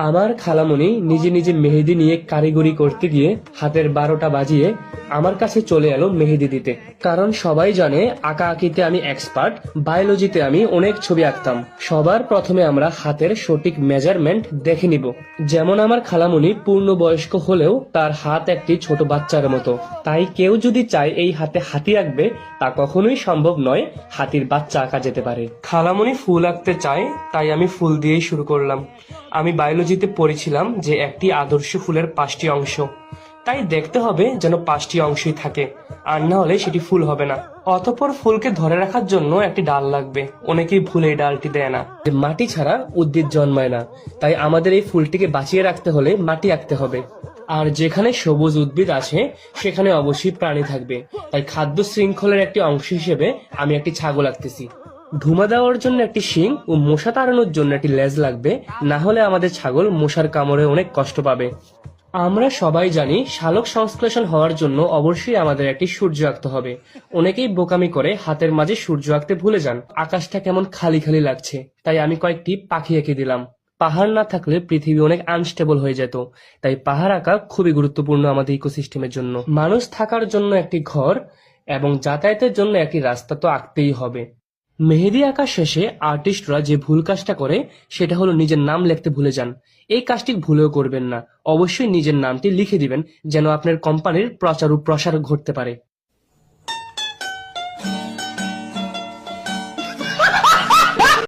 আমার খালামণি নিজে নিজে মেহেদি নিয়ে কারিগরি করতে গিয়ে হাতের 12টা বাজিয়ে আমার কাছে চলে এলো মেহেদি দিতে। কারণ সবাই জানে আঁকা আঁকিতে আমি এক্সপার্ট, বায়োলজিতে আমি অনেক ছবি আঁকতাম। সবার প্রথমে আমরা হাতের সঠিক মেজারমেন্ট দেখে নিব। যেমন আমার খালামণি পূর্ণবয়স্ক হলেও তার হাত একটি ছোট বাচ্চার মতো, তাই কেউ যদি চায় এই হাতে হাতি আঁকবে তা কখনোই সম্ভব নয়, হাতির বাচ্চা আঁকা যেতে পারে। খালামণি ফুল আঁকতে চায়, তাই আমি ফুল দিয়েই শুরু করলাম। আমি বায়োলজিতে পড়েছিলাম যে একটি আদর্শ ফুলের 5টি অংশ, তাই দেখতে হবে যেন 5টি অংশই থাকে, আর না হলে সেটি ফুল হবে না। অতঃপর ফুলকে ধরে রাখার জন্য একটি ডাল লাগবে। অনেকেই ভুলে এই ডালটি দেয় না। মাটি ছাড়া উদ্ভিদ জন্মায় না, তাই আমাদের এই ফুলটিকে বাঁচিয়ে রাখতে হলে মাটি আঁকতে হবে। আর যেখানে সবুজ উদ্ভিদ আছে সেখানে অবশ্যই প্রাণী থাকবে, তাই খাদ্য শৃঙ্খলের একটি অংশ হিসেবে আমি একটি ছাগল আঁকতেছি। ধুমা দেওয়ার জন্য একটি শিং ও মশা তাড়ানোর জন্য একটি লেজ লাগবে, না হলে আমাদের ছাগল মশার কামড়ে অনেক কষ্ট পাবে। আমরা সবাই জানি শালক সংশ্লেষণ হওয়ার জন্য অবশ্যই আমাদের একটি সূর্য আঁকতে হবে। অনেকেই বোকামি করে হাতের মাঝে সূর্য আঁকতে ভুলে যান। আকাশটা কেমন খালি খালি লাগছে, তাই আমি কয়েকটি পাখি এঁকে দিলাম। পাহাড় না থাকলে পৃথিবী অনেক আনস্টেবল হয়ে যেত, তাই পাহাড় আঁকা খুবই গুরুত্বপূর্ণ আমাদের ইকোসিস্টেমের জন্য। মানুষ থাকার জন্য একটি ঘর এবং যাতায়াতের জন্য একটি রাস্তা তো আঁকতেই হবে। মেহেদি আঁকা শেষে আর্টিস্টরা যে ভুল কাজটা করে সেটা হলো নিজের নাম লিখতে ভুলে যান। এই কাজটি ভুলেও করবেন না, অবশ্যই নিজের নামটি লিখে দিবেন যেন আপনার কোম্পানির প্রচার ও প্রসার ঘটতে পারে।